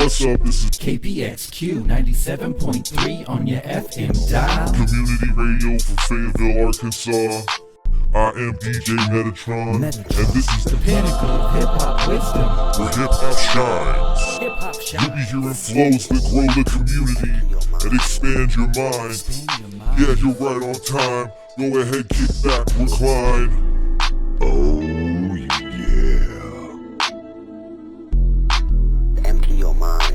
what's up? This is KPXQ 97.3 on your FM dial. Community Radio from Fayetteville, Arkansas. I am DJ Metatron, and this is The pinnacle of hip-hop wisdom. where hip-hop shines. Hip-hop You'll shop. be hearing flows that grow the community and expand your mind. Yeah, you're right on time. Go ahead, kick back, recline. Oh, yeah. Empty your mind.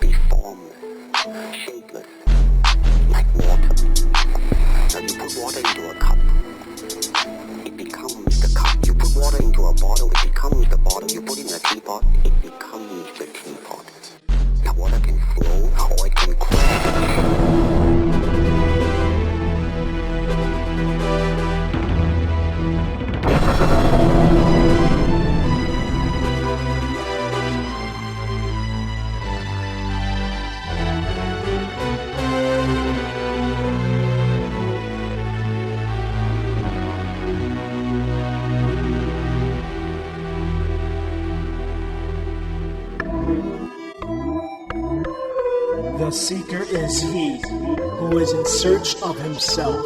Be formless, shapeless, like water. Now you put water into a cup, it becomes the cup. You put water into a bottle, it becomes the bottle. You put it in a teapot, it becomes the teapot. Now water can flow or it can crash. The seeker is he who is in search of himself.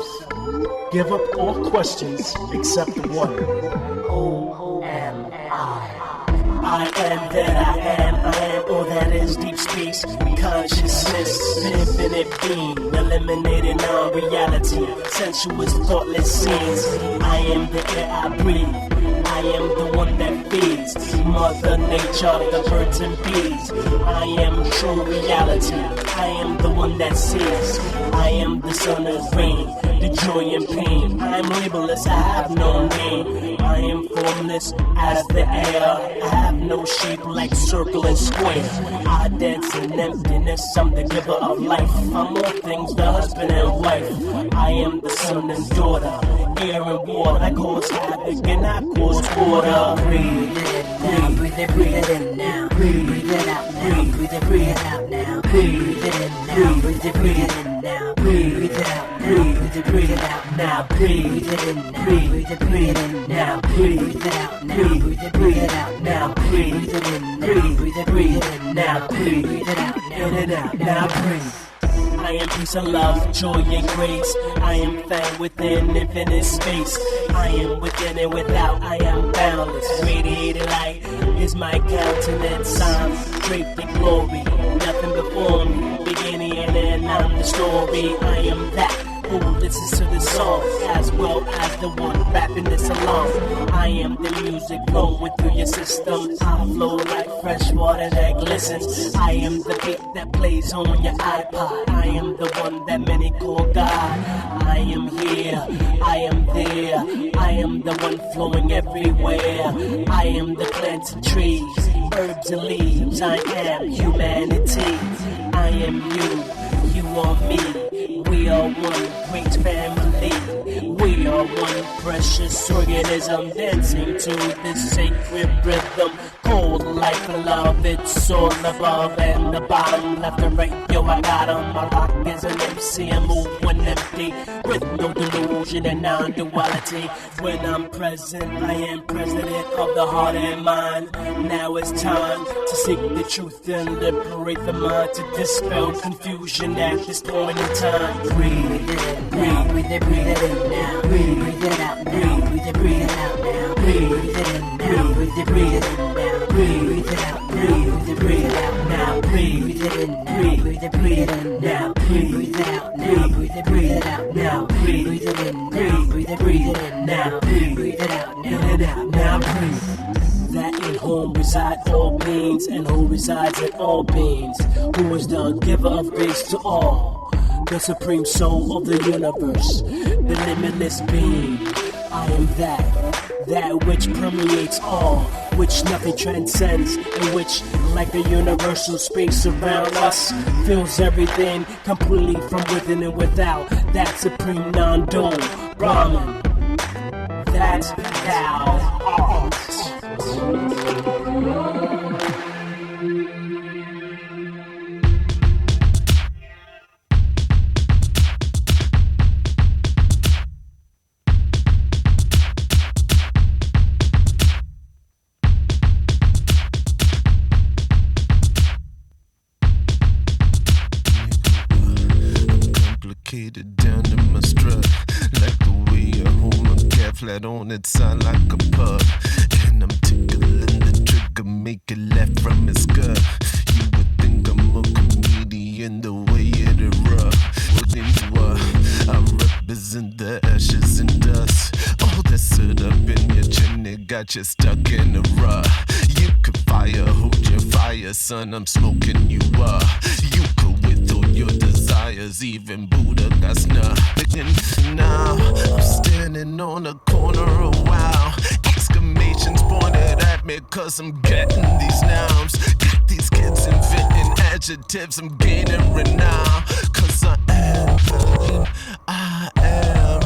Give up all questions except one. Who am I? I am that I am all that is deep space consciousness, infinite being, eliminating non-reality, sensuous, thoughtless scenes. I am the air I breathe. I am the one that feeds Mother Nature, the birds and bees. I am true reality. I am the one that sees. I am the sun and rain, the joy and pain. I'm labelless, I have no name. I am formless as the air. I have no shape like circle and square. I dance in emptiness, I'm the giver of life. I'm all things, the husband and wife. I am the son and daughter, air and water. I cause havoc and I cause order. Breathe it in now, breathe it out now, breathe it out now, breathe it in now, breathe it in now, breathe it out now, breathe it out now, breathe it in now, breathe it now, breathe it out now, breathe it out now, breathe it in now, breathe it in now, breathe it out now, breathe. I am peace and love, joy and grace. I am found within infinite space. I am within and without, I am boundless. Radiated light is my countenance. I'm draped in glory, nothing before me. Beginning and end, I'm the story. I am that who listens to the song, as well as the one rapping this along. I am the music flowing through your system. I flow like fresh water that glistens. I am the beat that plays on your iPod. I am the one that many call God. I am here, I am there. I am the one flowing everywhere. I am the plants and trees, herbs and leaves. I am humanity. I am you are me. We are one great family. We are one precious organism dancing to this sacred rhythm called life and love. It's all above and the bottom, left and right. Yo, I got 'em. My rock is an MC. I'm moving empty with no delusion and non-duality. When I'm present, I am president of the heart and mind. Now it's time to seek the truth and liberate the mind, to dispel confusion at this point in time. Breathe it in now, breathe it in now, breathe it out now, breathe it out now, breathe it in now, breathe it in now, breathe it out, breathe it out now, breathe it in now, breathe it in now, breathe it out now, breathe it out now, breathe it in now, breathe it in now, breathe it out now, breathe. That in whom reside all beings, and who resides in all beings, who is the giver of grace to all, the supreme soul of the universe, the limitless being. I am that which permeates all, which nothing transcends, and which, like the universal space around us, fills everything completely from within and without. That supreme non-dual Brahman, that thou art. that on it sound like a pub. And I'm tickling the trigger, make it left from his gut. You would think I'm a comedian the way it rub. I represent the ashes and dust. All that sit up in your chimney got you stuck in the rut. You could fire, hold your fire, son, I'm smoking you up. You could withhold your desires, even Buddha got nothing. Now I'm standing on the corner a while. Exclamations pointed at me cause I'm getting these nouns. Got these kids inventing adjectives, I'm gaining renown. Cause I am, I am.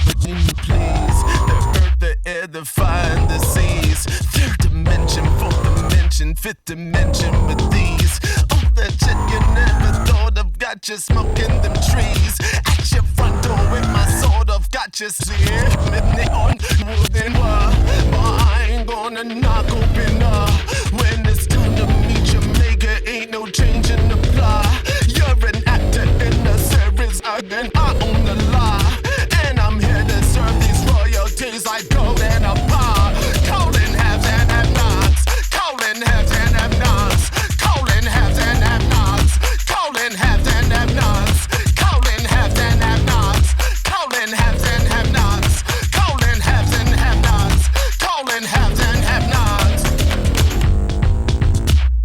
But please, the earth, the air, the fire, and the seas. Third dimension, fourth dimension, fifth dimension with these. All that shit you never thought of got you smoking them trees. At your front door with my sword of got you sleeping on wooden wall. But I ain't gonna knock open up. When it's time to meet your maker, ain't no change in the plot. You're an actor in a series, again I own the lie. And I'm here to serve these royalties like gold and a pot. Calling haves and have-nots. Calling haves and have-nots. Calling haves and have-nots. Calling haves and have-nots. Calling haves and have-nots. Calling haves and have-nots. Calling haves and have-nots. Calling haves and have-nots.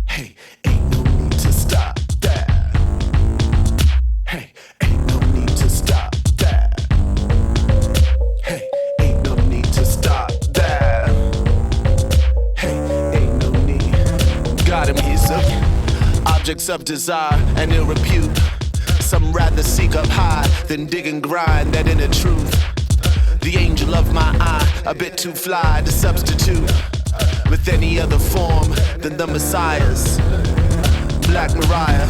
Hey, ain't no need to stop that. Hey, ain't no need to stop that. Hey, ain't no need to stop that. Hey, ain't no need. Got him, he's up. Objects of desire and ill repute. Some rather seek up high than dig and grind that inner truth. The angel of my eye, a bit too fly to substitute with any other form than the Messiah's. Black Mariah,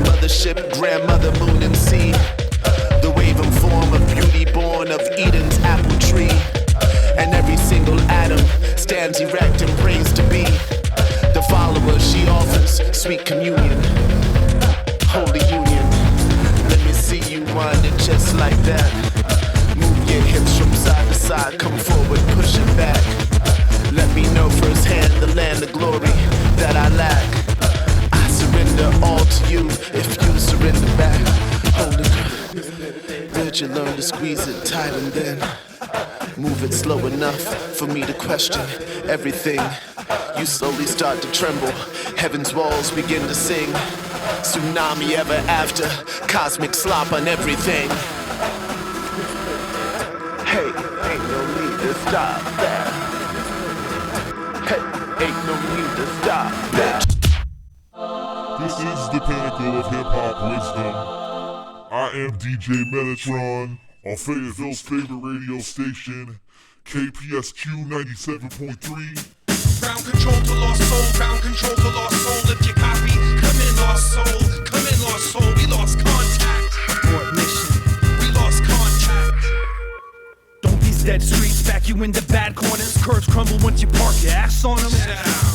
mothership, grandmother, moon and sea. The wave and form of beauty born of Eden's apple tree. And every single atom stands erect and prays to be the follower she offers, sweet communion, holy union. Let me see you wind it just like that. Move your hips from side to side, come forward, push it back. Let me know firsthand the land of glory that I lack. I surrender all to you if you surrender back. Hold it, did you learn to squeeze it tight and then move it slow enough for me to question everything? You slowly start to tremble, heaven's walls begin to sing. Tsunami ever after, cosmic slop on everything. Hey, ain't no need to stop that. Hey, ain't no need to stop that. This is the pinnacle of hip-hop wisdom. I am DJ Metatron on Fayetteville's favorite radio station, KPSQ 97.3. Ground control to lost soul, ground control to lost soul. If you copy, come in lost soul, come in lost soul. We lost contact. Abort mission. We lost contact. Don't be dead streets, back you into bad corners. Curves crumble once you park your ass on them.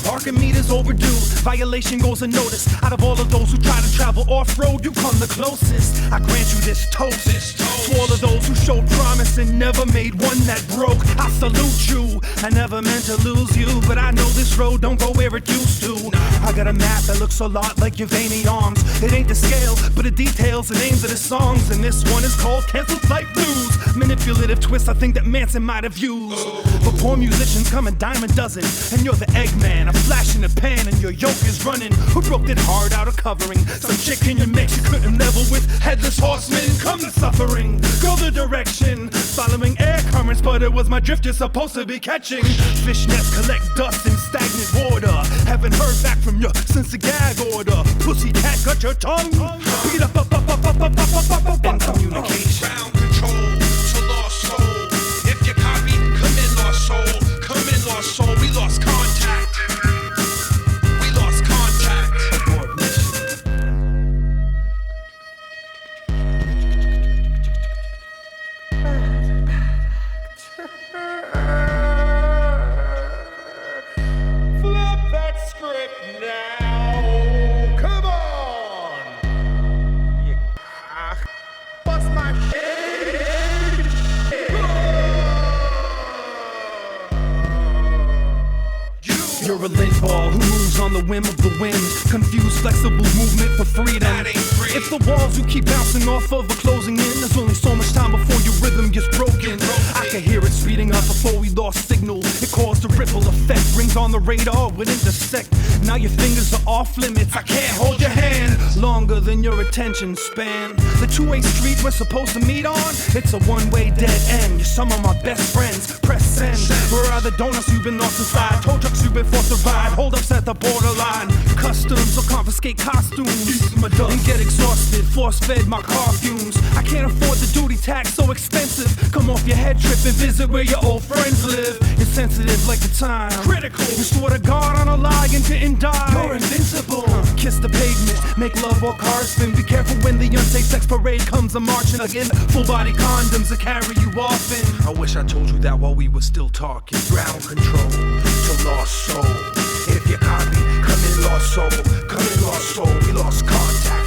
Parking meters overdue, violation goes unnoticed. Out of all of those who try to travel off-road, you come the closest. I grant you this toast. To all of those who showed promise and never made one that broke, I salute you. I never meant to lose you, but I know this road don't go where it used to. I got a map that looks a lot like your veiny arms. It ain't the scale, but the details, the names of the songs. And this one is called Cancel Flight Blues. Manipulative twist I think that Manson might have used. But poor musicians come a dime a dozen, and you're the Eggman, a flash in the pan, and your yoke is running. Who broke that hard out of covering? Some chick in your mix you couldn't level with. Headless horsemen, come the suffering. Go the direction, following air currents, but it was my drift you're supposed to be catching. Fishnets collect dust in stagnant water. Haven't heard back from you since the gag order. Pussy cat cut your tongue. Beat up in communication. Ground control to lost soul. If you copy, come in lost soul. Come in lost soul. We lost contact. We lost contact. Abort mission. Flip that script now. Come on. Bust my shit. You're a lint ball who moves on the whim of the wind. Confused, flexible movement for freedom. If the walls you keep bouncing off of are closing in, there's only so much time before your rhythm gets broken. I can hear it speeding up before we lost signal. It caused a ripple effect, rings on the radar would intersect. Now your fingers are off limits, I can't hold your hand longer than your attention span. The two-way street we're supposed to meet on, it's a one-way dead end. You're some of my best friends, press send. Where are the donuts you've been lost inside? Tow trucks you've been forced to ride, hold-ups at the borderline. Customs will confiscate costumes and get exhausted, force-fed my car fumes. I can't afford the duty tax, so expensive. Come off your head trip and visit where your old friends live. You're sensitive like the time, critical. You swore to God on a lie and didn't die. You're invincible. Kiss the pavement, make love or cars spin. Be careful when the unsafe sex parade comes a marching again. Full body condoms that carry you often. I wish I told you that while we were still talking. Ground control to lost soul. If you copy, come in lost soul. Come in lost soul. We lost contact.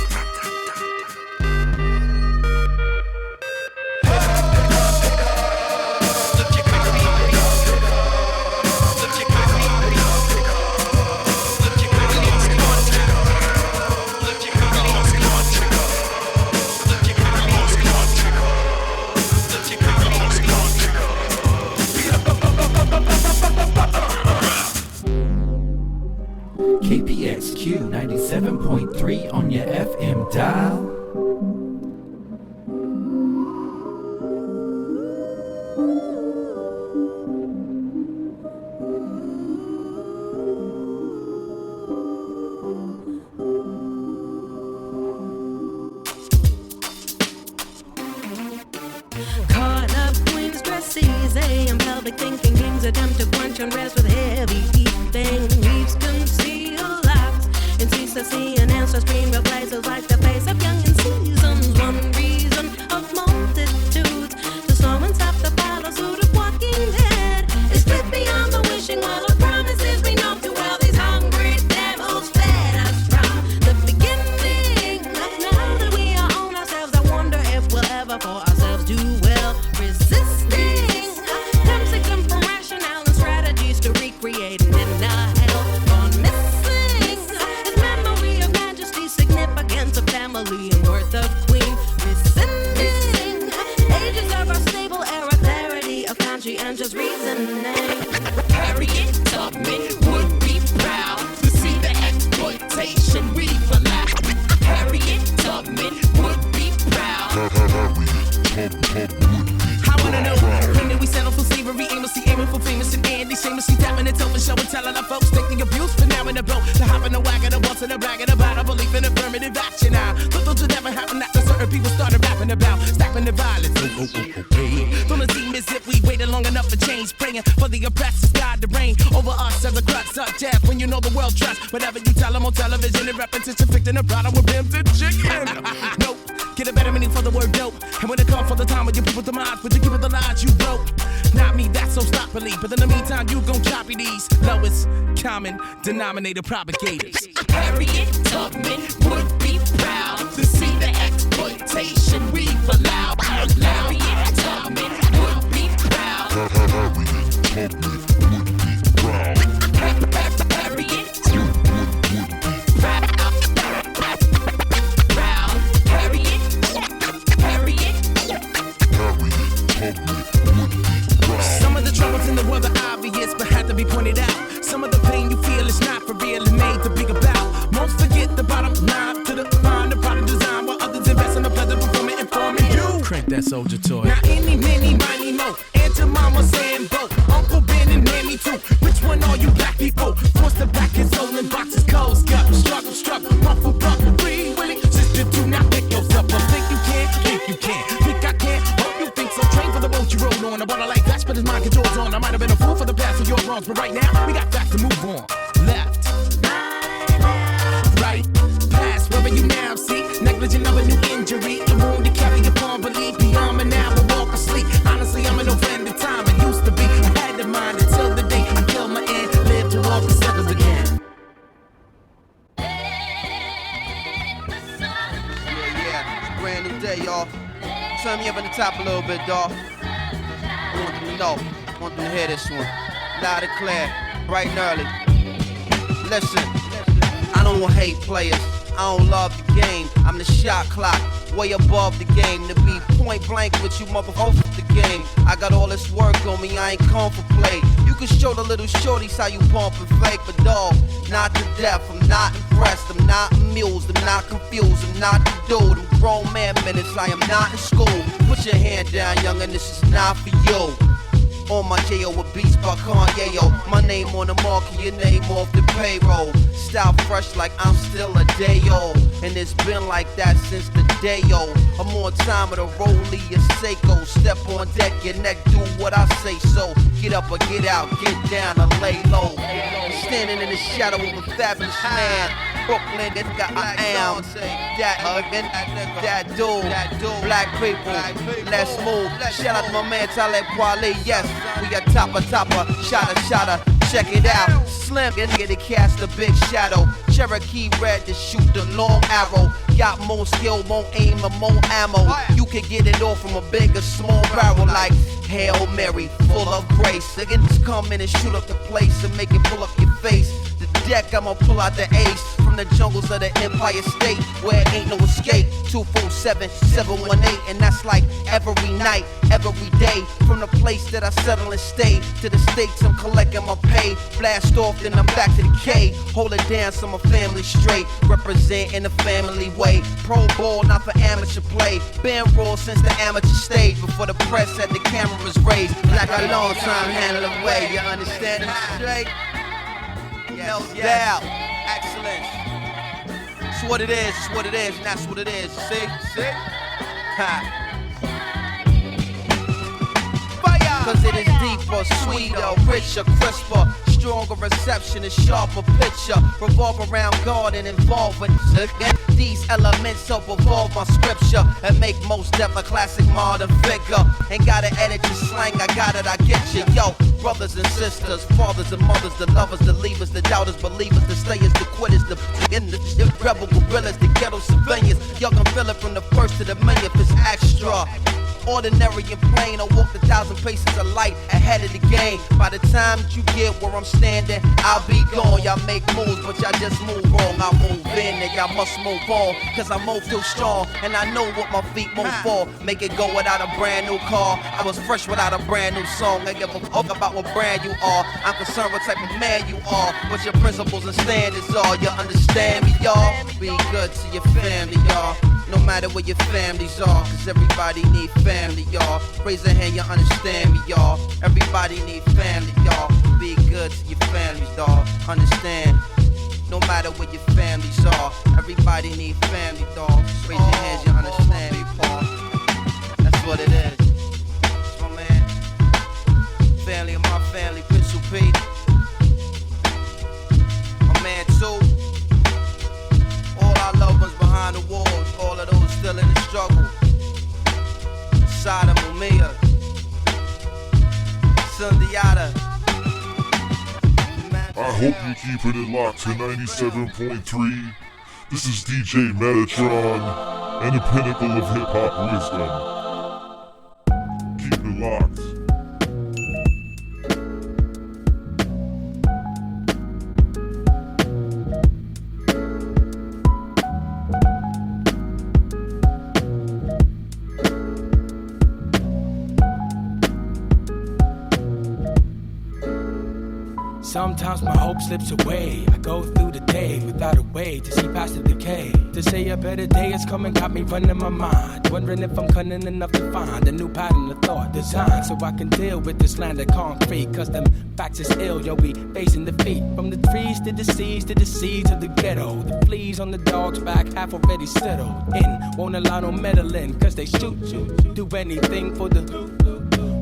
KPXQ 97.3 on your FM dial. Caught up queens dress easy and pelvic thinking kings attempt to quench unrest with heavy eating. Reefs conceal lies indecency and ancestry replaces like the face of young in seasons. One reason of multitudes to slow and stop the battlesuit of walking dead is split beyond the wishing well of promises we know too well. These hungry devils fed us from the beginning. Now that we are on ourselves, I wonder if we'll ever for ourselves do well. Resisting temptation from rationale and strategies to recreate denial. Gone missing is memory of majesty, significance of family and worth of queen. Rescinding ages of our stable era, clarity of conscientious reasoning. Harriet Tubman would be proud to see the exploitation we've allowed. Harriet Tubman would be proud. I wanna know, when did we settle for slavery, aimlessly aiming for famous and Andy, shamelessly tapping and telling, showing, telling our folks, take the abuse for now in the boat, to hop in the wagon, the bus and the bragging about a belief in affirmative action. I thought to never happen, that the certain people started rapping about, stacking the violence. Don't it seem as if we waited long enough for change, praying for the oppressors, God to reign over us as a crux of death. When you know the world trusts, whatever you tell them on television, in repetition, depicting a product with pimped and chicken. Nope. Get a better meaning for the word dope. And when it comes for the time when you put the minds, would you give it the lies you wrote? Not me, that's so stop believe. But in the meantime, you gon' copy these lowest common denominator propagators. Harriet Tubman would be proud to see the exploitation we've allowed. Harriet Tubman would be proud. Harriet Tubman would be proud. Harriet Some of the troubles in the world are obvious, but had to be pointed out. Some of the pain you feel is not for real and made to be about. Most forget the bottom line to the fine, the product design, while others invest in the pleasure performing, informing you. Crank that soldier toy. Now any, many, money, mo. Aunt and mama saying both. Uncle Ben and Mammy too. Which one are you black people? Forced to back his soul in boxes, closed, gut, struggle, ruffle, free, willing. Sister, do not pick yourself up. Think you can, think you can. Think I can, hope you think so. Train for the boat you rode on. I bought a light flash, but his mind controls on. I might have been a fool for the past of your wrongs, but right now, we got facts to move on. Left, right, past, wherever you now see. Negligent of a new injury. The wound to carry upon, believe beyond me now will walk asleep. Honestly, I'm an old friend of time. It used to be, I had to mind until the day I killed my end. Live to walk the circles again. Yeah, brand new day, y'all. Turn me up on the top a little bit, dawg. I want them to know. I want them to hear this one. Loud and clear, bright and early. Listen, I don't hate players. I don't love the game. I'm the shot clock, way above the game. To be point blank with you, motherfucker, the game. I got all this work on me, I ain't come for play. You can show the little shorties how you pump and flake, but dog, not to death. I'm not impressed, I'm not amused, I'm not confused, I'm not the dude. I'm grown man minutes, I am not in school. Put your hand down, youngin', this is not for you. On my J.O. with beats by Kanye, yo. My name on the market, your name off the payroll. Style fresh like I'm still a day old. And it's been like that since the day, yo. I'm on time with a rollie, a Seiko. Step on deck, your neck, do what I say so. Get up or get out, get down or lay low. Standing in the shadow of a fabulous man. Brooklyn, nigga, I am that dude. Black people, let's move. Shout out to my man Talib Kweli, yes. We a topper, shotter. Check it out. Slim, nigga, to cast a big shadow. Cherokee red to shoot the long arrow. Got more skill, more aim, and more ammo. You can get it all from a big or small barrel like Hail Mary, full of grace. Niggas come in and shoot up the place and make it pull up your face. The deck, I'ma pull out the ace from the jungles of the Empire State where ain't no escape. 247-718, and that's like every night, every day. From the place that I settle and stay to the states, I'm collecting my pay. Blast off, then I'm back to the K. Hold it down so my family straight. Represent in a family way. Pro ball, not for amateur play. Been raw since the amateur stage. Before the press had the cameras raised. Like a long time handle away. You understand this straight? No doubt. Excellence. It's what it is, and that's what it is. See? Ha. Cause it is deeper, sweeter, richer, crisper, stronger reception, and sharper picture. Revolve around God and involve with these elements help evolve my scripture and make most depth a classic modern figure. Ain't gotta edit your slang, I got it, I get you. Yo, brothers and sisters, fathers and mothers, the lovers, the leavers, the doubters, believers, the stayers, the quitters, the rebel gorillas, the ghetto civilians. Y'all can feel it from the first to the millionth, it's extra. Ordinary and plain, I walk 1,000 paces of light ahead of the game. By the time that you get where I'm standing, I'll be gone. Y'all make moves, but y'all just move wrong. I move in and y'all must move on. Cause I move too strong, and I know what my feet move for. Make it go without a brand new car. I was fresh without a brand new song. I give a fuck about what brand you are. I'm concerned what type of man you are. What your principles and standards are. You understand me, y'all? Be good to your family, y'all. No matter where your families are, cause everybody need family, y'all. Raise a hand, you understand me, y'all. Everybody need family, y'all. Be good to your families, dawg. Understand? No matter where your families are, everybody need family, dawg. Raise your hands, you understand me, Paul. That's what it is. That's my man. Family of my family, Pistol P. My man, too. All our loved ones behind the walls, all of those still in the struggle. Sada Mumia, Sundiata. I hope you're keeping it locked to 97.3. This is DJ Metatron and the pinnacle of hip-hop wisdom. Keep it locked. Sometimes my hope slips away. I go through the day without a way to see past the decay. To say a better day is coming got me running my mind, wondering if I'm cunning enough to find a new pattern of thought design so I can deal with this land of concrete. Cause them facts is ill, yo, we facing defeat. From the trees to the seas to the seeds of the ghetto. The fleas on the dog's back half already settled in. Won't allow no meddling cause they shoot you. Do anything for the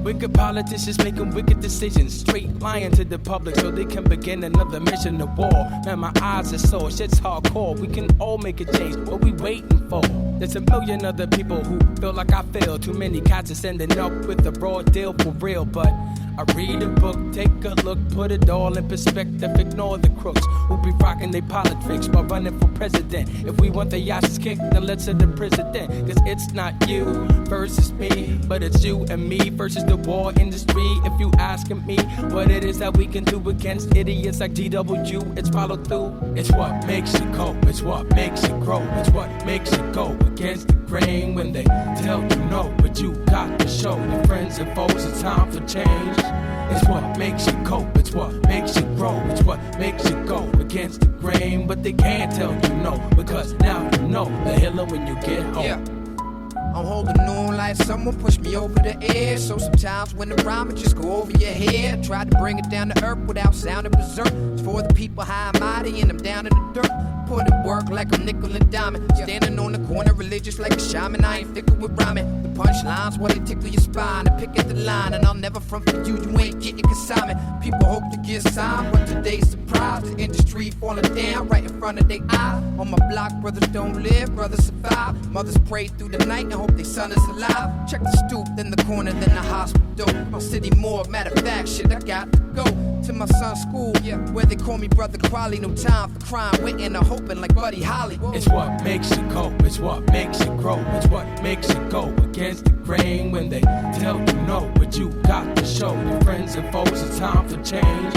wicked politicians making wicked decisions, straight lying to the public so they can begin another mission of war. Man, my eyes are sore, shit's hardcore. We can all make a change, what we waiting for? There's a million other people who feel like I feel. Too many cats are sending up with a raw deal for real, but I read a book, take a look, put it all in perspective. Ignore the crooks who be rocking their politics while running for president. If we want the asses kicked, then let's set the president. Cause it's not you versus me, but it's you and me versus the war industry. If you asking me what it is that we can do against idiots like GW, it's follow through. It's what makes you cope, it's what makes you grow, it's what makes you go against the grain when they tell you no, but you got to show your friends and foes it's time for change. It's what makes you cope, it's what makes you grow, it's what makes you go against the grain, but they can't tell you no, because now you know the healer when you get home. Yeah. I'm holding on like someone pushed me over the edge. So sometimes when the rhyme just go over your head, try to bring it down to earth without sounding berserk. It's for the people high and mighty and I'm down in the dirt. Put in work like a nickel and diamond. Standing on the corner religious like a shaman. I ain't fickle with rhyming. The punchlines what they tickle your spine. I pick at the line and I'll never front for you. You ain't getting consignment. People hope to get signed, but today's surprise. The industry falling down right in front of their eyes. On my block, brothers don't live, brothers survive. Mothers pray through the night and hope their son is alive. Check the stoop, then the corner, then the hospital. My city more, matter of fact, shit, I got to go to my son's school, yeah, where they call me Brother Quali. No time for crime, waiting or hoping like Buddy Holly. Whoa. It's what makes you cope, it's what makes you grow, it's what makes you go against the grain when they tell you no, but you got to show your friends and foes it's time for change.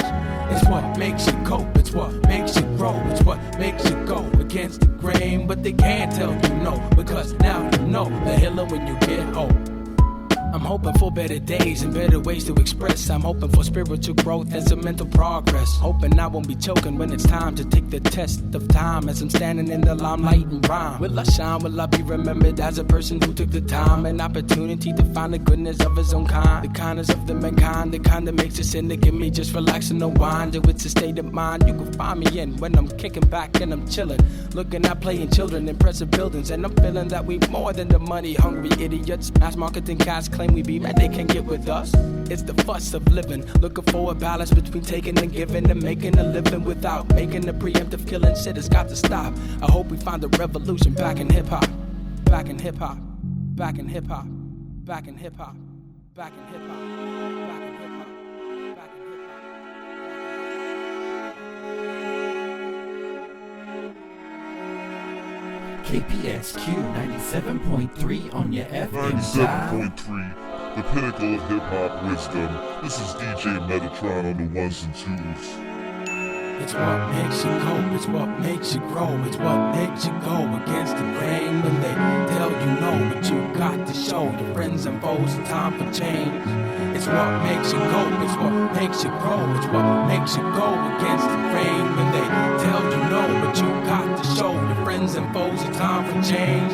It's what makes you cope, it's what makes you grow, it's what makes you go against the grain, but they can't tell you no, because now you know the healer when you get home. I'm hoping for better days and better ways to express. I'm hoping for spiritual growth and some mental progress. Hoping I won't be choking when it's time to take the test of time as I'm standing in the limelight and rhyme. Will I shine? Will I be remembered as a person who took the time and opportunity to find the goodness of his own kind? The kindness of the mankind, the kind that makes a sin to give me just relax and unwind. It's a state of mind you can find me in when I'm kicking back and I'm chilling. Looking at playing children, impressive buildings, and I'm feeling that we more than the money hungry idiots. Mass marketing cats claim we be mad they can't get with us. It's the fuss of living, looking for a balance between taking and giving and making a living without making the preemptive killing. Shit has got to stop. I hope we find the revolution back in hip hop, back in hip hop, back in hip hop, back in hip hop, back in hip hop, back in hip hop, back in hip hop. KPXQ 97.3 on your FM dial. 97.3, the pinnacle of hip-hop wisdom. This is DJ Metatron on the ones and twos. It's what makes you cope, it's what makes you grow, it's what makes you go against the grain when they tell you no, but you got to show your friends and foes it's time for change. It's what makes you cope, it's what makes you grow, it's what makes you go against the grain when they tell you no, but you got to show your friends and foes it's time for change.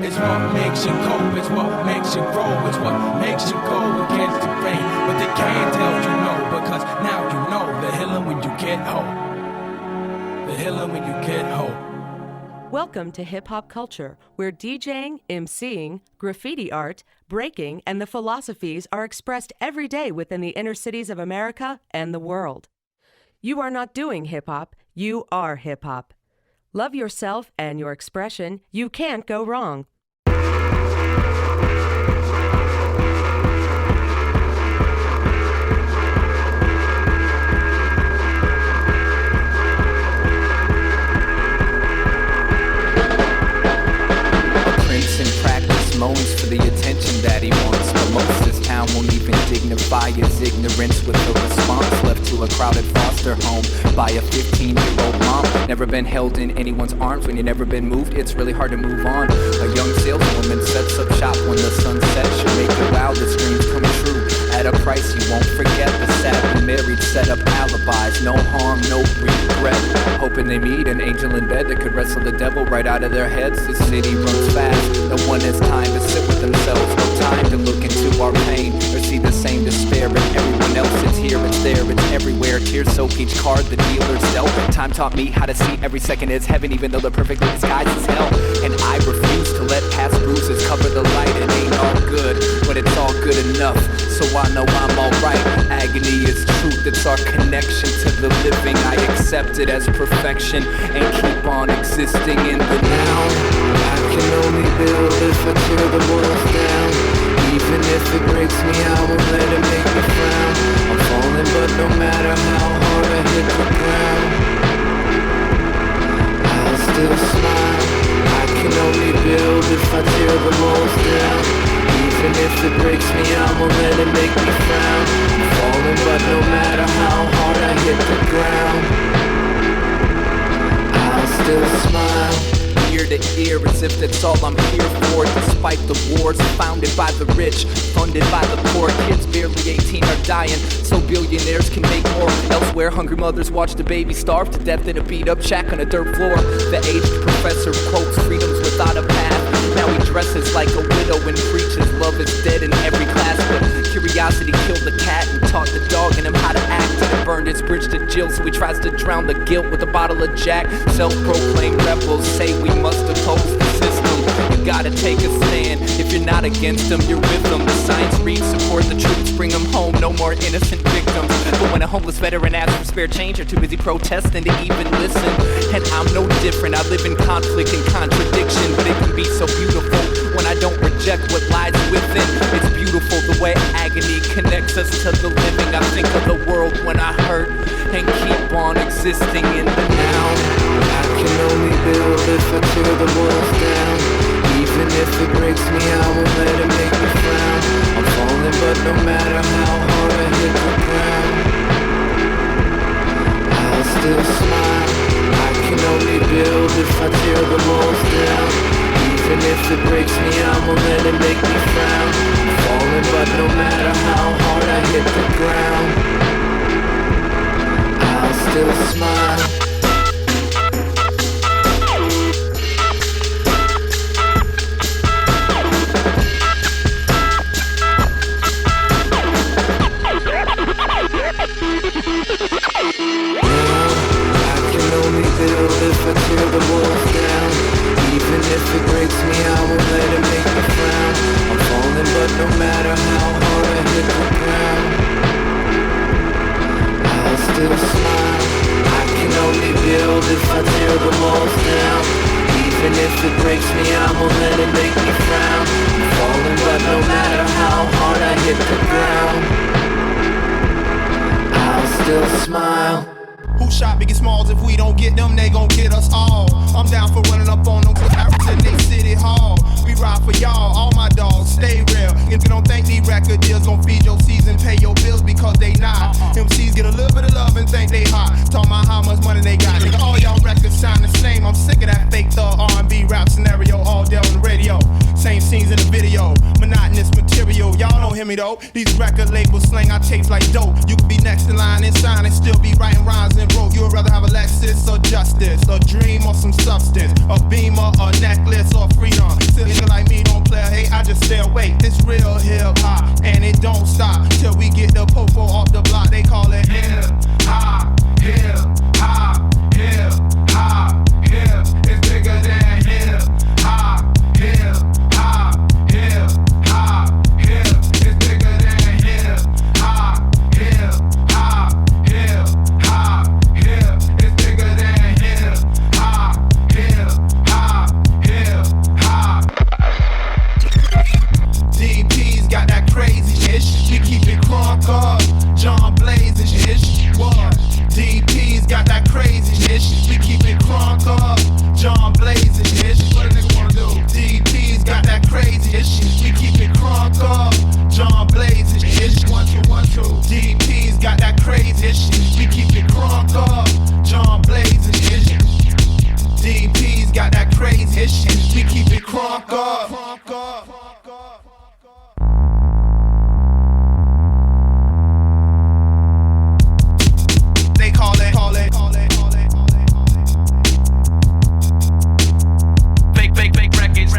It's what makes you cope, it's what makes you grow, it's what makes you go against the grain, but they can't tell you no, because now you know the healing when you get home. The healing when you get home. Welcome to Hip Hop Culture, where DJing, MCing, graffiti art, breaking, and the philosophies are expressed every day within the inner cities of America and the world. You are not doing hip hop, you are hip hop. Love yourself and your expression. You can't go wrong. Moans for the attention that he wants, but most this town won't even dignify his ignorance with a response left to a crowded foster home by a 15-year-old mom. Never been held in anyone's arms. When you've never been moved, it's really hard to move on. A young saleswoman sets up shop when the sun sets. She'll make your wildest dreams come true at a price you won't forget. The sad and married set up alibis, no harm, no regret, hoping they meet an angel in bed that could wrestle the devil right out of their heads. The city runs fast, no one has time to sit with themselves, no time to look into our pain or see the same despair in everyone else. It's here, it's there, it's everywhere. Tears soak each card the dealer dealt. Time taught me how to see every second as heaven, even though the perfectly disguised is hell. And I refuse to let past bruises cover the light. It ain't all good, but it's all good enough, so I know I'm alright. Agony is truth, it's our connection to the living. I accept it as perfection and keep on existing in the now. I can only build if I tear the walls down. Even Even if it breaks me, I won't let it make me frown. I'm falling, but no matter how hard I hit the ground, I'll still smile. I can only build if I tear the walls down. Even if it breaks me, I won't let it make me frown. I'm falling, but no matter how hard I hit the ground, I'll still smile. Ear to ear, as if that's all I'm here for. Despite the wars founded by the rich, funded by the poor, kids barely 18 are dying, so billionaires can make more. Elsewhere, hungry mothers watch the baby starve to death in a beat-up shack on a dirt floor. The aged professor quotes freedoms without a path. Now he dresses like a widow and preaches love is dead in every class. But curiosity killed the cat and taught the dog in him how to act. And it burned its bridge to Jill, so he tries to drown the guilt with a bottle of Jack. Self-proclaimed rebels say we must oppose the system. You gotta take a stand. If you're not against them, you're with them. The science reads, support the troops, bring them home, no more innocent victims. But when a homeless veteran asks for spare change, you're too busy protesting to even listen. And I'm no different, I live in conflict and contradiction, but it can be so beautiful when I don't reject what lies within. It's beautiful the way agony connects us to the living. I think of the world when I hurt and keep on existing in the now. I can only build if I tear the walls down. Even if it breaks me, I won't let it make me frown. I'm falling, but no matter how hard I hit the ground, I'll still smile. I can only build if I tear the walls down. Even if it breaks me, I won't let it make me frown. I'm falling, but no matter how hard I hit the ground, I'll still smile. If I tear the walls down, even if it breaks me, I won't let it make me frown. I'm falling, but no matter how hard I hit the ground, I'll still smile. I can only build if I tear the walls down. Even if it breaks me, I won't let it make me frown. I'm falling, but no matter how hard I hit the ground, I'll still smile. Who shot Biggie Smalls? If we don't get them, they gon' get us all. I'm down for running up on them Clarence in they city hall. We ride for y'all, all my dogs, stay real. If you don't think these record deals gon' feed your season, pay your bills because they not. MCs get a little bit of love and think they hot. Talking about how much money they got. Nigga, all y'all records sound the same. I'm sick of that fake thug R&B rap scenario all day on the radio. Same scenes in the video, monotonous material. Y'all don't hear me though. These record labels slang our tapes like dope. You could be next in line and sign and still be writing rhymes and broke. You would rather have a Lexus or justice, a dream or some substance, a beamer, a necklace or freedom. Still nigga like me don't play, hey, I just stay awake. It's real hip hop and it don't stop till we get the popo off the block. They call it hip hop, hip hop, hip hop, hip. It's bigger than hip hop, hip hop, hip hop, hip. It's bigger than hip hop, hip hop, hip hop, hip. It's bigger than hip hop, hip hop, hip hop. DP's got that crazy ish. We keep it crunk up. John Blaze ish. What? DP's got that crazy ish. We keep it crunk up. John Blaze ish. What a nigga wanna do? DP's got that crazy ish. We keep it crunk up. John Blaze ish. 1 2 1 2. DP's got that crazy ish. We keep it crunk up. John Blaze ish. DP's got that crazy ish. We keep it crunk up. They call it. Fake records.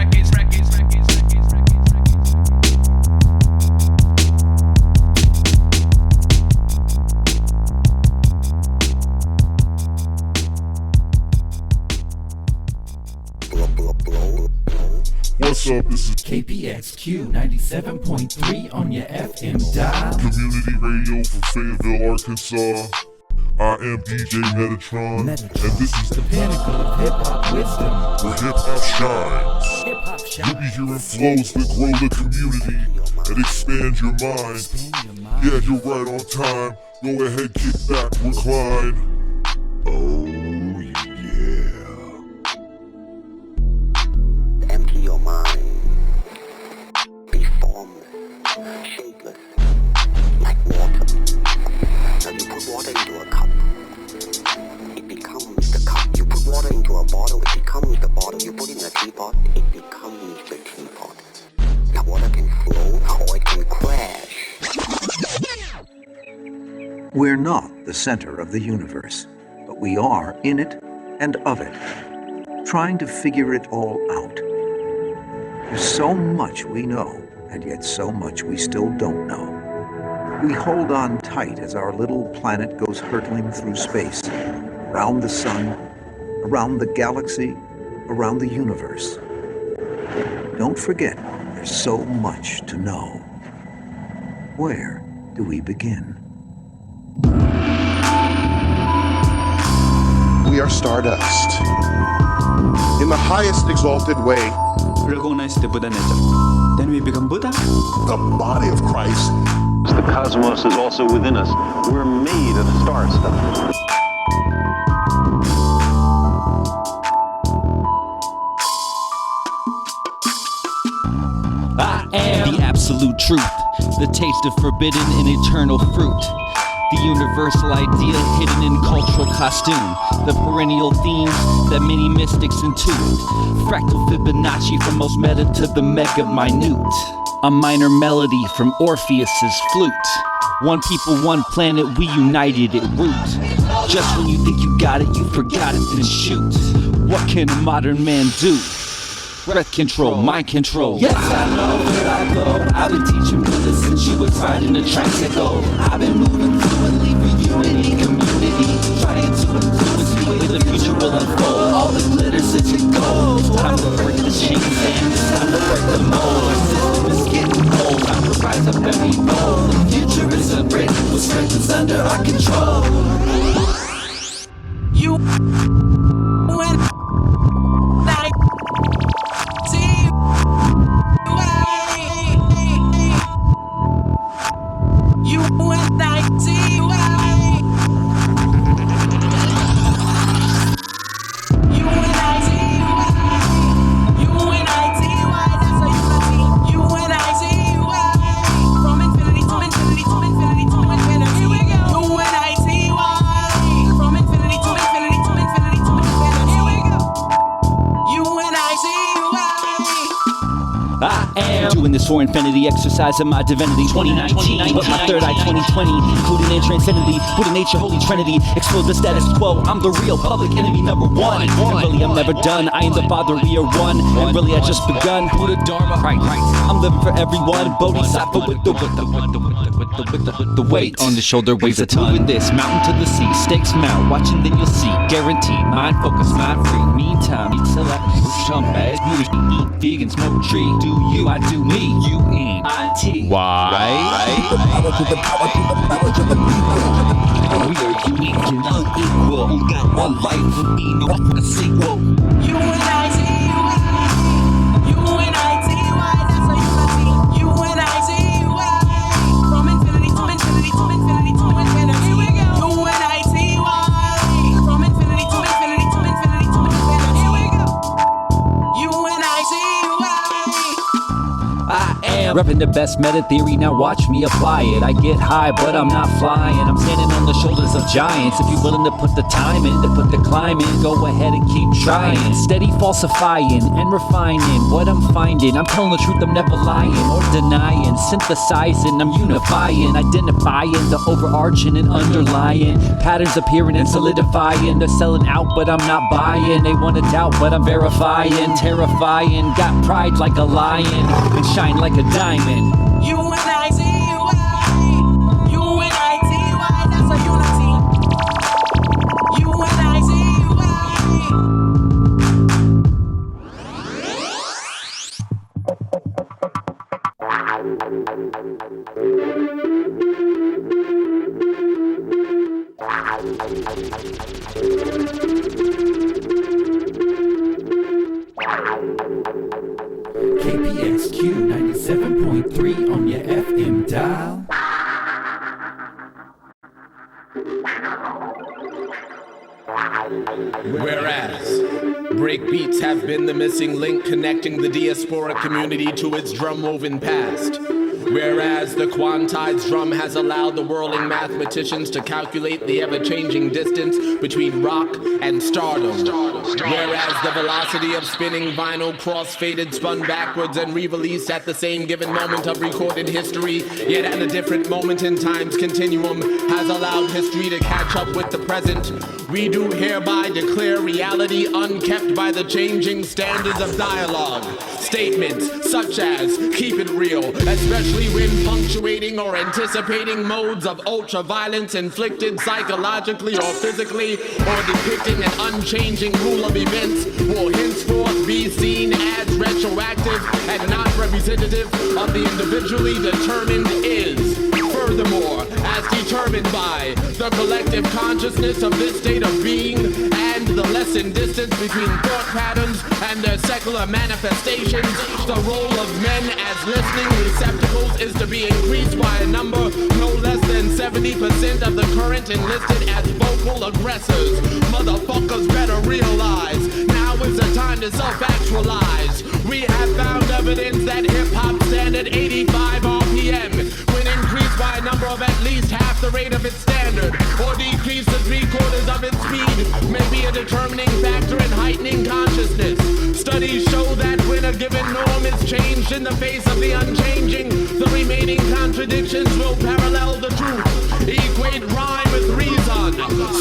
What's up? This is KPXQ 97.3 on your FM dial. Community Radio from Fayetteville, Arkansas. I am DJ Metatron, and this is the pinnacle of hip-hop wisdom, where hip-hop shines. Hip-hop You'll be hearing flows that grow the community and expand your mind. Yeah, you're right on time. Go ahead, kick back, recline. Oh yeah. Empty your mind. Be formless, shapeless, like water. Now you put water into a cup, it becomes the cup. You put water into a bottle, it becomes the bottle. You put it in a teapot, it becomes the teapot. Now water can flow or it can crash. We're not the center of the universe, but we are in it and of it, trying to figure it all out. There's so much we know, and yet so much we still don't know. We hold on tight as our little planet goes hurtling through space, around the sun, around the galaxy, around the universe. Don't forget, there's so much to know. Where do we begin? We are stardust. In the highest exalted way, recognize the Buddha nature. Then we become Buddha. The body of Christ. The cosmos is also within us. We're made of star stuff. I am the absolute truth, the taste of forbidden and eternal fruit. The universal idea hidden in cultural costume. The perennial themes that many mystics intuit. Fractal Fibonacci from most meta to the mega minute. A minor melody from Orpheus's flute. One people, one planet, we united at root. Just when you think you got it, you forgot it, then shoot. What can a modern man do? Breath control, mind control. Yes, I know where I go. I've been teaching Buddha since you were riding the tracks ago. I've been moving fluently for unity, community, trying to influence the way the future will unfold. All the glitter since it goes. Time to break the chains and it's time to break the mold. Our system is getting old. Time to rise up and be bold. The future is unbreakable. Strength is under our control. You when I you and I see why. You and I see why. You and I see why. That's a unity. You and I see why. From infinity to infinity to infinity to infinity. Here we go. You and I see why. From infinity to infinity to infinity to infinity. Here we go. You and I see why. I am doing this for infinity, exercising my divinity. 2019, but my third eye 2020, including in transcendently, Buddha nature, holy trinity, explode the status quo. I'm the real public enemy number one. And really, I'm never done. I am the father, we are one. And really, I just begun. Buddha Dharma, right. I'm living for everyone. Bodhisattva with the weight on the shoulder weighs a ton. Moving this mountain to the sea, stakes mount, watching then you'll see. Guaranteed, mind focus, mind free. Meantime, eat select, jump as beauty, eat vegan, smoke tree. Do you, I do me, you in IT. Why? We are unique and unequal. We got one life and be no sequel. You and I see why. You and I see why. That's a unity. You and I see why. From infinity to infinity to infinity to infinity. Here we go. You and I see why. From infinity to infinity to infinity to infinity. Here we go. You and I see why. I am repping the best meta theory, now watch me apply it. I get high, but I'm not flying. I'm standing on the shoulders of giants. If you're willing to put the time in, to put the climb in, go ahead and keep trying. Steady falsifying and refining what I'm finding. I'm telling the truth, I'm never lying or denying. Synthesizing, I'm unifying, identifying the overarching and underlying patterns appearing and solidifying. They're selling out, but I'm not buying. They want to doubt, but I'm verifying. Terrifying, got pride like a lion and shine like a diamond. You and I see why. You and I see why. That's a unity. You and I see why. Whereas breakbeats have been the missing link connecting the diaspora community to its drum-woven past. Whereas the quantized drum has allowed the whirling mathematicians to calculate the ever-changing distance between rock and stardom. Whereas the velocity of spinning vinyl cross-faded, spun backwards and re-released at the same given moment of recorded history, yet at a different moment in time's continuum, has allowed history to catch up with the present. We do hereby declare reality unkept by the changing standards of dialogue. Statements such as, keep it real, especially when punctuating or anticipating modes of ultra-violence inflicted psychologically or physically, or depicting an unchanging rule of events, will henceforth be seen as retroactive and not representative of the individually determined is. Furthermore, as determined by the collective consciousness of this state of being and the lessened distance between thought patterns and their secular manifestations, the role of men as listening receptacles is to be increased by a number no less than 70% of the current enlisted as vocal aggressors. Motherfuckers better realize, now is the time to self-actualize. We have found evidence that hip-hop stand at 85 RPM when increased by a number of at least half the rate of its standard, or decreased to 3/4 of its speed, may be a determining factor in heightening consciousness. Studies show that when a given norm is changed in the face of the unchanging, the remaining contradictions will parallel the truth. Equate rhyme with reason,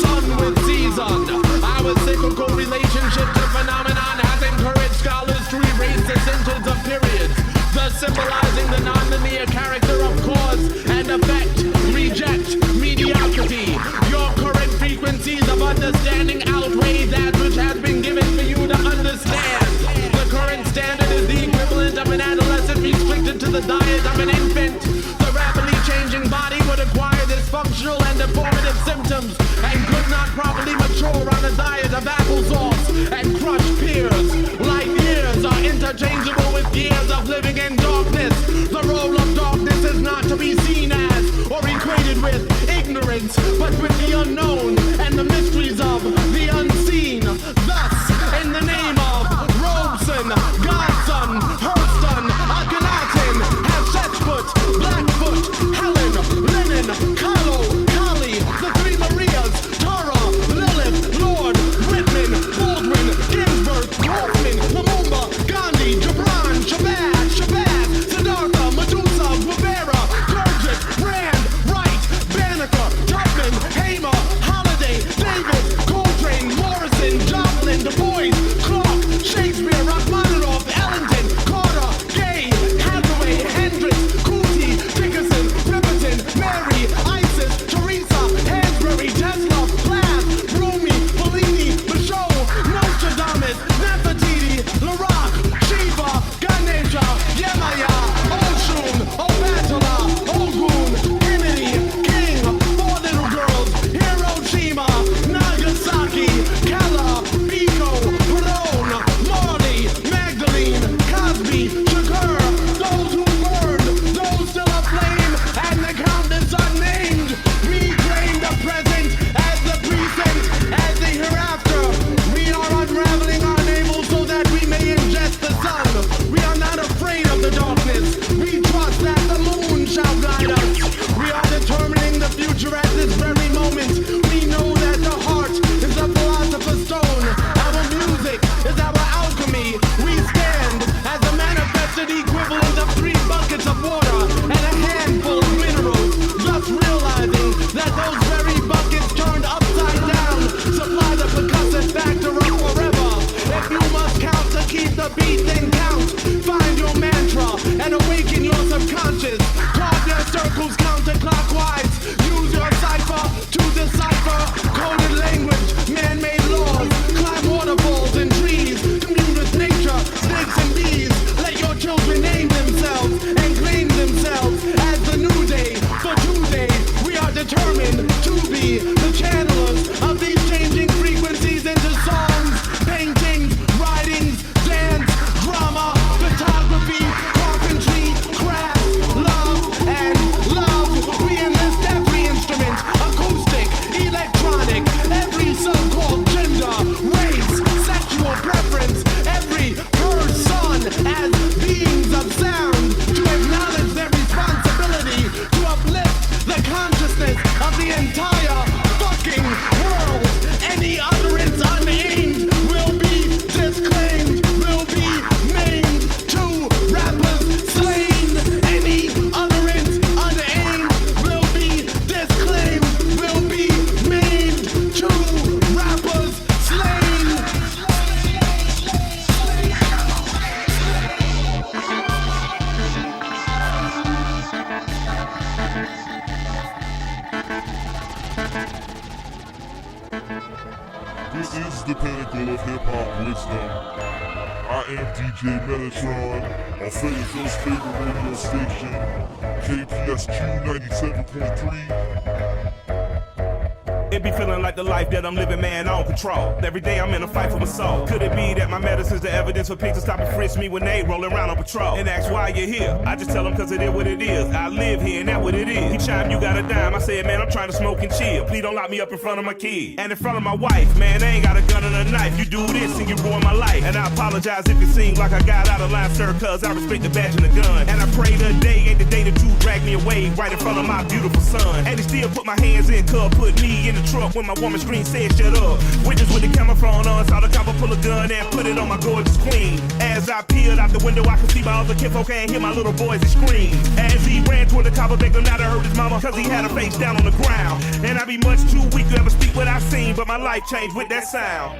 sun with season. Our cyclical relationship to phenomenon has encouraged scholars to erase the sentence of periods, thus symbolizing the non-linear character of cause and effect. Reject mediocrity. Your current frequencies of understanding outweigh that which has been given for you to understand. The current standard is the equivalent of an adolescent restricted to the diet of an infant. The rapidly changing body would acquire dysfunctional and deformative symptoms and could not properly mature on a diet of applesauce and crushed pears. Like years are interchangeable with years of living in darkness. The role of darkness is not to be seen as or equated with ignorance, but with the unknown and the mysteries of the unseen. Thus, in the name of Robeson, Godson, Hurston, Akhenaten, Hatshepsut, Blackfoot, Helen, Lennon, Kylo, Kali, the Three Marias, Tara, Lilith, Lord, Whitman, Baldwin, Ginsburg, Hoffman, Lumumba, Gandhi, Gibran, Shabazz, Siddhartha, Medusa, Guevara, Gurdjieff, Rand, Wright, Banneker, Tubman, Hamer, Holiday, of hip-hop wisdom. I am DJ Metatron on Fayetteville's favorite radio station, KPSQ 97.3. It be feeling like the life that I'm living, man, I don't control. Every day I'm in a fight for my soul. Could it be that my medicine's the evidence for pigs to stop and frisk me when they rolling around on patrol? And ask why you're here. I just tell them cause it is what it is. I live here and that's what it is. Each time you got a dime, I said, man, I'm trying to smoke and chill. Please don't lock me up in front of my kid. And in front of my wife, man, I ain't got a gun and a knife. You do this and you ruin my life. And I apologize if it seems like I got out of line, sir, cause I respect the badge and the gun. And I pray the day ain't the day that you drag me away right in front of my beautiful son. And he still put my hands in, cuz put me in the truck when my woman screen said shut up. Witness with the camera phone on, saw the copper pull a gun and put it on my gorgeous queen. As I peered out the window, I could see my other kinfolk and hear my little boys scream. As he ran toward the copper, begged him not to hurt his mama, cause he had her face down on the ground. And I be much too weak to ever speak what I've seen, but my life changed with that sound.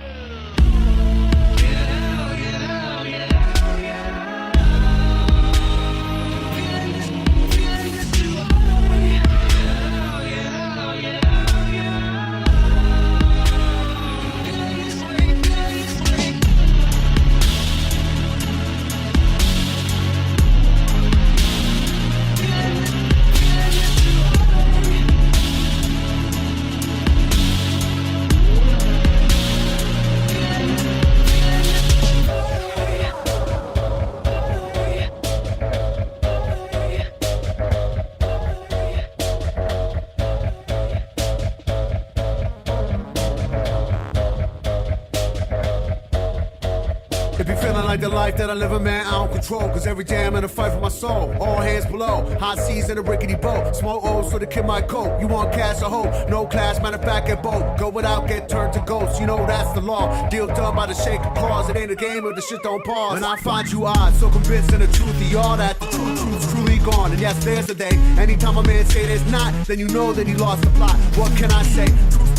Like the life that I live in, man, I don't control. Cause every day I'm in a fight for my soul. All hands below, hot seas in a rickety boat. Small O's so the kid might cope. You want cash or hope? No class, matter of fact at both. Go without, get turned to ghosts. You know that's the law. Deal done by the shake of claws. It ain't a game if the shit don't pause. And I find you odd, so convinced in the truth of y'all that the truth's truly gone. And yes, there's a day. Anytime a man say there's not, then you know that he lost the plot. What can I say?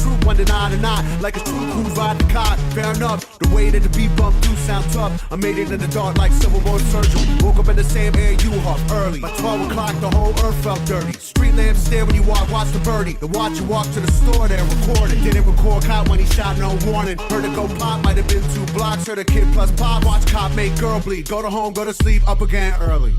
Truth, one denied or not. Like a true who's ride the cot. Fair enough, the way that the beat bump do sound tough. I made it in the dark like Civil War surgery. Woke up in the same air you huff early. By 12 o'clock the whole earth felt dirty. Street lamps stare when you watch the birdie. The watch you walk to the store there recorded. Didn't record cop when he shot no warning. Heard it go pop, might have been 2 blocks. Heard a kid plus pop. Watch cop make girl bleed. Go to home, go to sleep, up again early.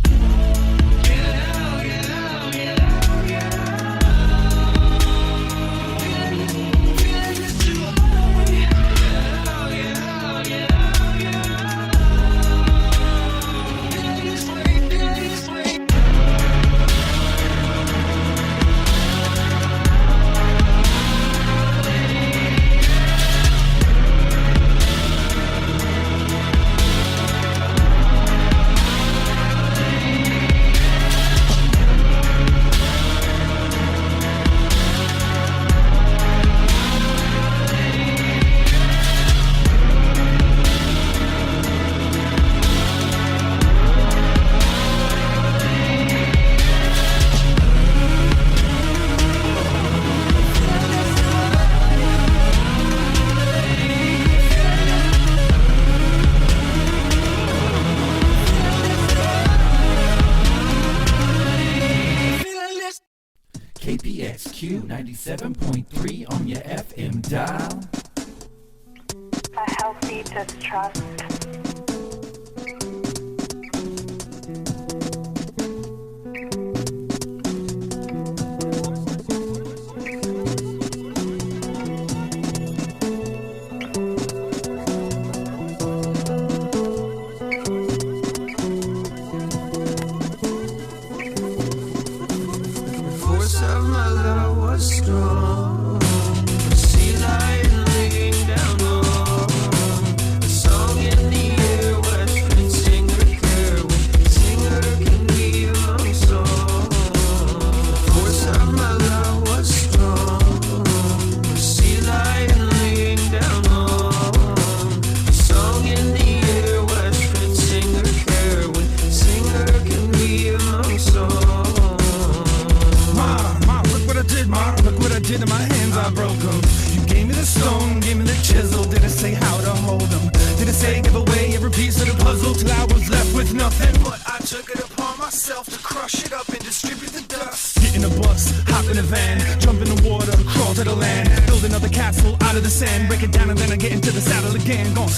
KPXQ 97.3 on your FM dial. A healthy distrust. Sea light laying down on a song in the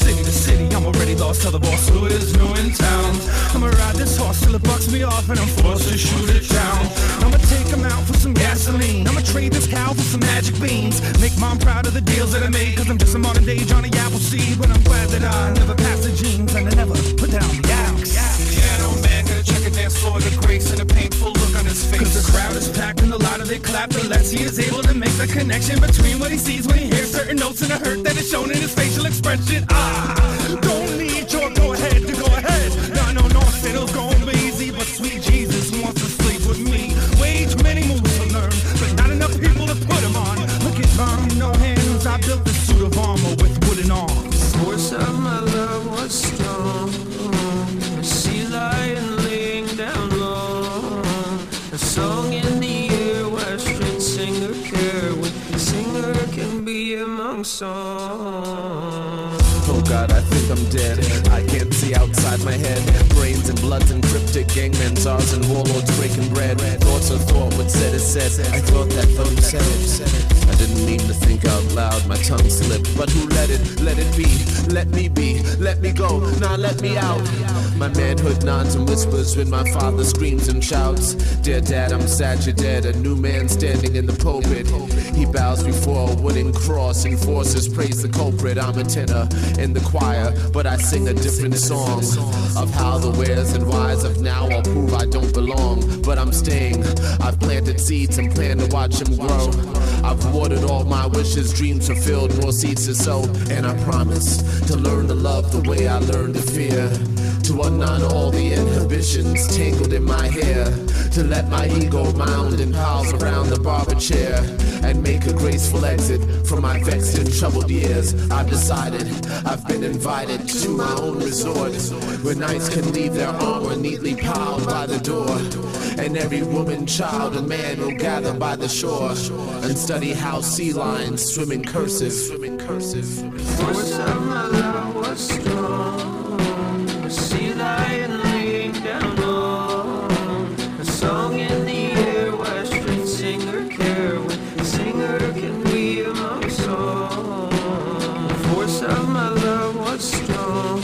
city to city. I'm already lost, tell the boss who is new in town. I'ma ride this horse till it bucks me off and I'm forced to shoot it down. I'ma take him out for some gasoline. I'ma trade this cow for some magic beans. Make mom proud of the deals that I made, cause I'm just a modern day Johnny Appleseed. But I'm glad that I never passed the jeans and I never put down the axe. Piano man, gonna check a dance floor, the grace and a painful look on his face. Cause the crowd is packed and a lot of it clap unless he is able to make the connection between what he sees when he hears certain notes and the hurt that is shown in his facial expression. Don't need your go ahead to go ahead. No, North going be easy, but sweet Jesus wants to sleep with me. Way too many moves to learn, but not enough people to put him on. Look at mom, no hands, I built this suit of armor with wooden arms. The force of my love was strong. A sea lion laying down low. A song in the air, western singer care. When singer can be among songs. Oh God, I think I'm dead. I can't see outside my head. Brains and bloods and cryptic gangmen, czars and warlords breaking bread. Thoughts of thought, what said is said. I thought that thought said it. I didn't mean to think out loud, my tongue slipped. But who let it? Let it be. Let me be. Let me go. Now let me out. My manhood nods and whispers when my father screams and shouts. Dear Dad, I'm sad you're dead. A new man standing in the pulpit. He bows before a wooden cross and forces praise the culprit. I'm a tenor in the choir, but I sing a different song of how the wheres and whys of now all prove I don't belong. But I'm staying. I've planted seeds and plan to watch them grow. I've watered all my wishes, dreams fulfilled, more seeds to sow. And I promise to learn to love the way I learned to fear. To unknown all the inhibitions tangled in my hair. To let my ego mound in piles around the barber chair. And make a graceful exit from my vexed and troubled years. I've decided, I've been invited to my own resort, where knights can leave their armor neatly piled by the door. And every woman, child, and man will gather by the shore and study how sea lions swim in cursive. Force of my love was strong. A sea lion laying down low. A song in the air, western singer care. When singer can be among songs. Force of my love was strong.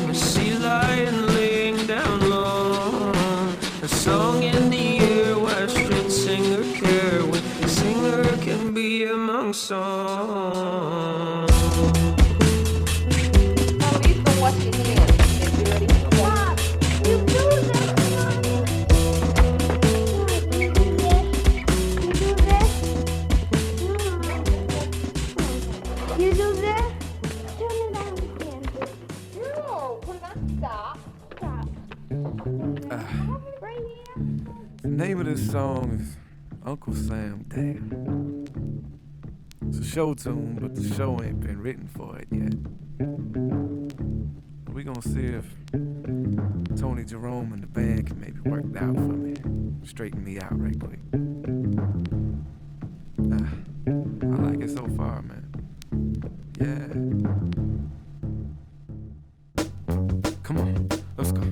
A sea lion laying down low. A song in the air, western singer care. When singer can be among songs. The name of this song is Uncle Sam Damn. It's a show tune, but the show ain't been written for it yet. We gonna see if Tony Jerome and the band can maybe work it out for me. Straighten me out right quick. I like it so far, man. Yeah. Come on, let's go.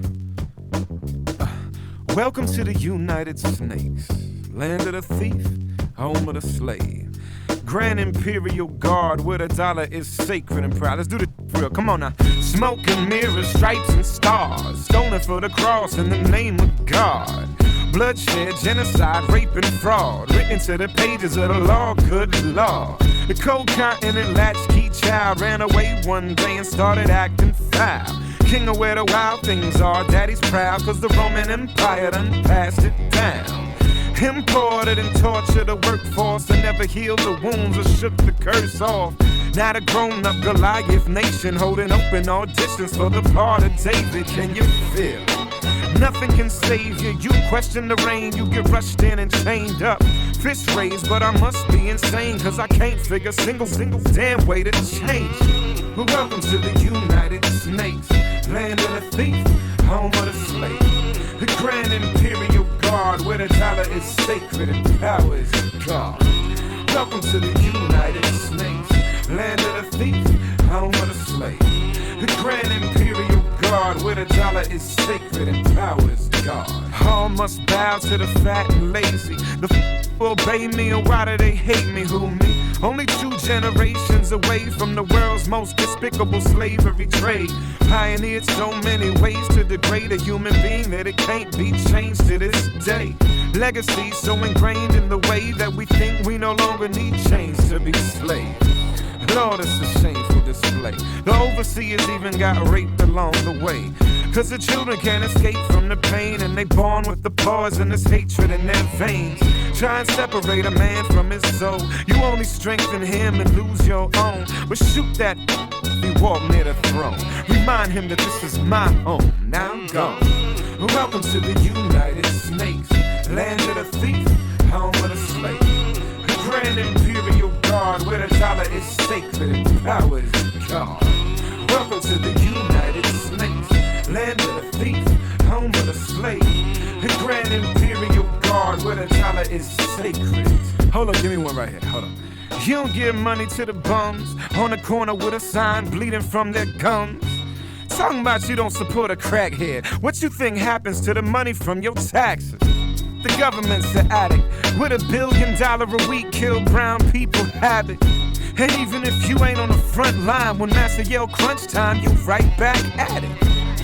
Welcome to the United Snakes, land of the thief, home of the slave. Grand Imperial Guard where the dollar is sacred and proud. Let's do the real, come on now. Smoke and mirrors, stripes and stars, stoning for the cross in the name of God. Bloodshed, genocide, rape and fraud, written to the pages of the law, good law. The cold continent latchkey child ran away one day and started acting foul. King of where the wild things are, daddy's proud, cause the Roman Empire done passed it down. Imported and tortured the workforce and never healed the wounds or shook the curse off. Now the grown-up Goliath nation holding open auditions for the part of David. Can you feel it? Nothing can save you. You question the rain, you get rushed in and chained up. Fist raised, but I must be insane, cause I can't figure a single damn way to change. Well, welcome to the United Snakes, land of the thief, home of the slave. The Grand Imperial Guard where the dollar is sacred and power is God. Welcome to the United Snakes, land of the thief, home of the slave. The Grand Imperial Guard God, where the dollar is sacred and power is God. All must bow to the fat and lazy. The obey me, and why do they hate me? Who, me? Only 2 generations away from the world's most despicable slavery trade. Pioneered so many ways to degrade a human being that it can't be changed to this day. Legacy so ingrained in the way that we think we no longer need chains to be slaves. Lord, it's a shameful display. The overseers even got raped along the way. Cause the children can't escape from the pain, and they born with the poison, this hatred in their veins. Try and separate a man from his soul. You only strengthen him and lose your own. But shoot that if he walk near the throne. Remind him that this is my home. Now I'm gone. Welcome to the United Snakes, land of the thief, home of the slave. The grand imperial guard, where the dollar is sacred and power is God. Welcome to the United Snakes, land of the thief, home of the slave. The grand imperial guard, where the dollar is sacred. Hold on, give me one right here, hold on. You don't give money to the bums on the corner with a sign bleeding from their gums. Talking about you don't support a crackhead. What you think happens to the money from your taxes? The government's the addict with $1 billion a week kill brown people habit. And even if you ain't on the front line, when Master yell crunch time, you right back at it.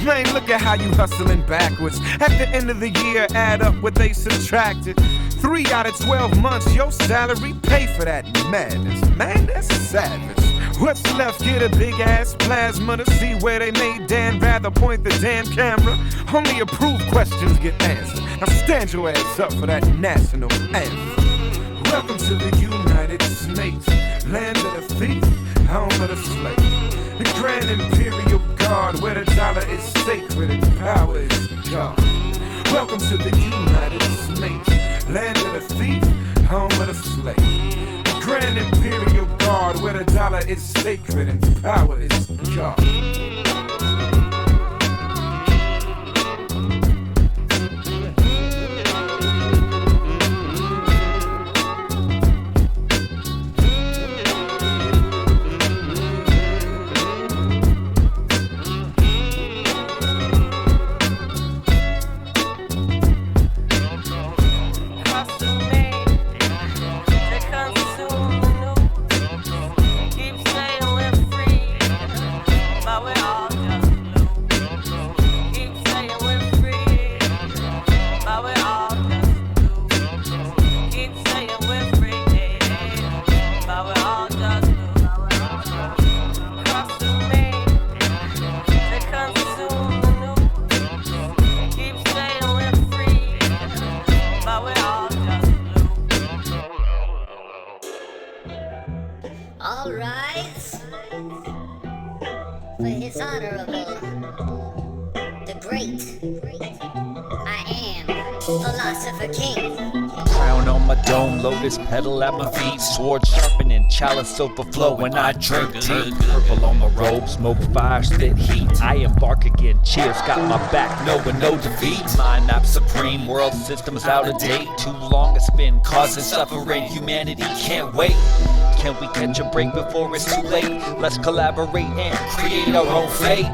Man, look at how you hustling backwards. At the end of the year, add up what they subtracted. 3 out of 12 months, your salary pay for that madness. Man, that's savage. What's left? Get a big ass plasma to see where they made Dan rather point the damn camera. Only approved questions get answered. Now stand your ass up for that national anthem. Welcome to the United Snakes, land of the thief, home of the slave. The grand imperial guard, where the dollar is sacred and power is God. Welcome to the United Snakes, land of the thief, home of the slave. The grand imperial guard, where the dollar is sacred and power is God. All rise for His Honorable, the Great, I am Philosopher King. Crown on my dome, lotus petal at my feet, sword sharpening, chalice overflowing. I drink tea, purple on my robe, smoke fire, spit heat. I embark again, cheers, got my back, knowing no defeat. Mind up supreme, world system's out of date. Too long it's been causing suffering, humanity can't wait. Can we catch a break before it's too late? Let's collaborate and create our own fate.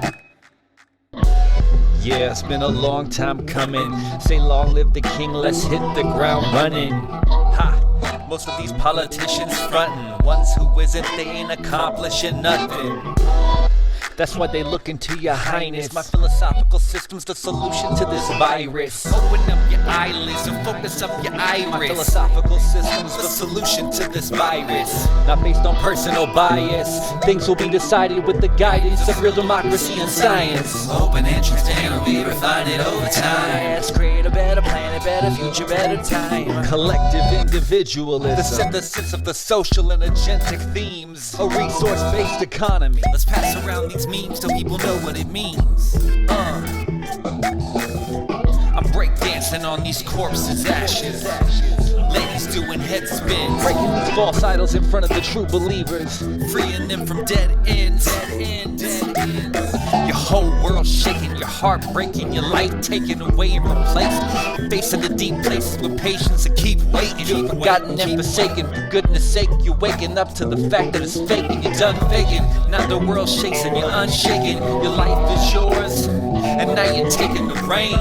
Yeah, it's been a long time coming. Say long live the king, let's hit the ground running. Ha! Most of these politicians frontin'. Ones who isn't, they ain't accomplishing nothing. That's why they look into your highness. My philosophical system's the solution to this virus. Open up your eyelids and focus up your iris. My philosophical system's the solution to this virus. Not based on personal bias. Things will be decided with the guidance of real democracy and science. Open entrance down, we refine it over time. Let's create a better planet, better future, better time. Collective individualism, the synthesis of the social and agentic themes. A resource-based economy. Let's pass around these memes so people know what it means. I'm breakdancing on these corpses' ashes. Ladies doing head spins, breaking these false idols in front of the true believers, freeing them from dead ends. Your whole world shaking, your heart breaking, your life taken away and replaced. Facing the deep places with patience and keep waiting. You're forgotten and forsaken. For goodness sake, you're waking up to the fact that it's fake and you're done faking. Now the world shakes and you're unshaken. Your life is yours. and now you're taking the reins.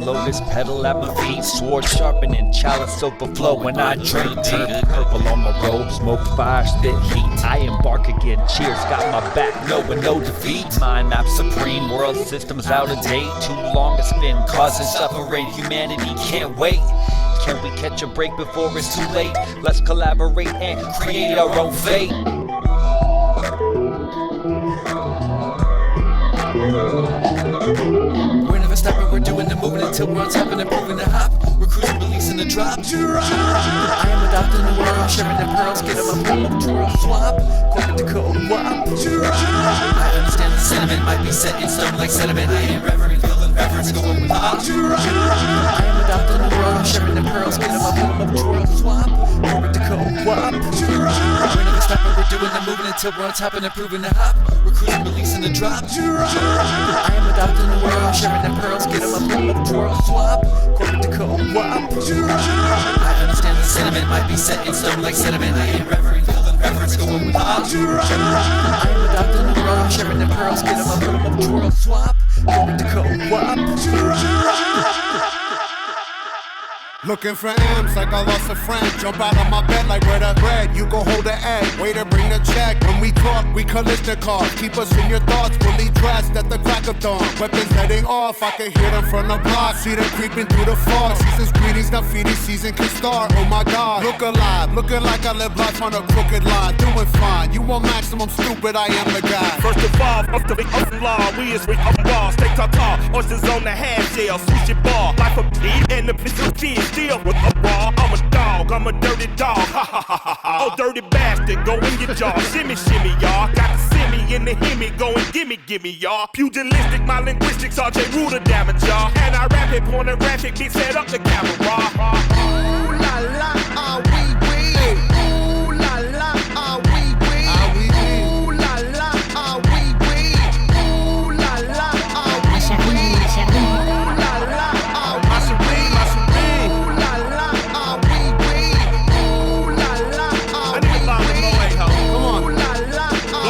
Lotus pedal at my feet, sword sharpening, chalice overflow when I drink deep. Purple on my robe, smoke fire, spit heat. I embark again, cheers, got my back, knowing no defeat. Mind map supreme, world systems out of date. Too long it's been causing suffering, humanity can't wait. Can we catch a break before it's too late? Let's collaborate and create our own fate. We're never stopping, we're doing the moving until we're on top and improving the hop. We're cruising, releasing the drop. I am adopting the world, sharing the pearls, get them a pull up, twirl, swap. Corporate to co-op. I understand the sentiment might be set in stone like sediment. I am reverent, feeling reverence, going pop. I am adopting the world, sharing the pearls, get them a pull up, twirl, swap. Corporate to co-op. We're never stopping, we're doing the moving until we're on top and improving the hop. We're cruising, releasing the drop. I am adopting the world, sharing the pearls, get them a pull up, twirl, swap. Corporate to co-op. I understand the sentiment might be set in stone like sediment. I am reverent, feeling reverence, going pop. I am adopting the world, sharing the pearls, get them a pull up, twirl, swap. Corporate to co-op. Looking for M's like I lost a friend. Jump out of my bed like where the bread. You go hold the egg, way to bring the check. When we talk, we collision cars. Keep us in your thoughts, fully dressed at the crack of dawn. Weapons heading off, I can hear them from the block. See them creeping through the fog. Season's greetings, now feeding season can start. Oh my God, look alive, looking like I live life on a crooked line. Doing fine, you want maximum stupid, I am the guy. First of all, up the law, we is raw, stay tall, oysters on the half shell, sushi bar, life of pig, and the pistol fish, still with a raw. I'm a dog, I'm a dirty dog, ha ha ha ha ha. Oh dirty bastard, go in your jaw, shimmy shimmy y'all, got the semi in the hemi, go and gimme y'all. Pugilistic, my linguistics, RJ Ruler damage y'all, and I rap it, pornographic, bitch set up the camera. Ooh la la, ah wee wee. Ooh la la, ah wee wee. Ooh la la, ah wee wee. Ooh la la, ah wee wee. Ooh la la, ah wee wee. Ooh la la, ah wee wee. Ooh la la, ah wee wee. Come on. Ooh la la, ah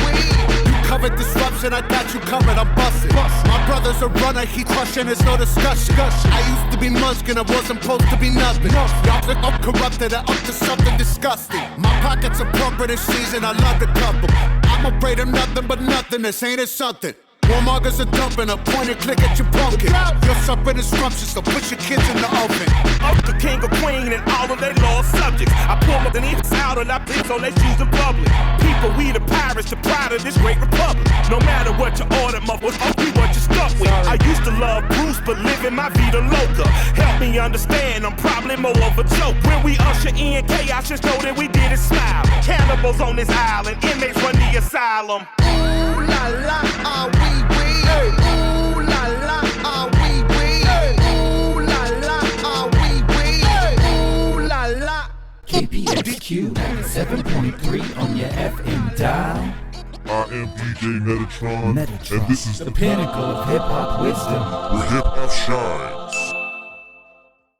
wee wee. You covered disruption, I got you covered, I'm busted. My brother's a runner, he crushing, there's no discussion. I used to be Munchkin, I wasn't supposed to be nothing. Y'all think I'm corrupted and up to something disgusting. My pockets are plumper this season, I love the couple. I'm afraid of nothing but nothingness, ain't it something? Warmongers are dumping, a point and click at your pumpkin. You're suffering is scrumptious, so put your kids in the oven. I'm the king or queen and all of their lost subjects. I pull up the knees out and I bleed so they choose in public. People, we the pirates, the pride of this great republic. No matter what you order, motherfuckers, I'll be what you're stuck with. I used to love Bruce, but living my vida loca. Help me understand, I'm probably more of a joke. When we usher in chaos, just know that we did it smile. Cannibals on this island, inmates run the asylum. Ooh la la, ah wee wee. Ooh la la, ah wee wee. Ooh la la, ah wee wee. Ooh la la. KPXQ 97.3 on your FM dial. I am DJ Metatron, and this is the pinnacle of hip-hop wisdom, where hip-hop shines.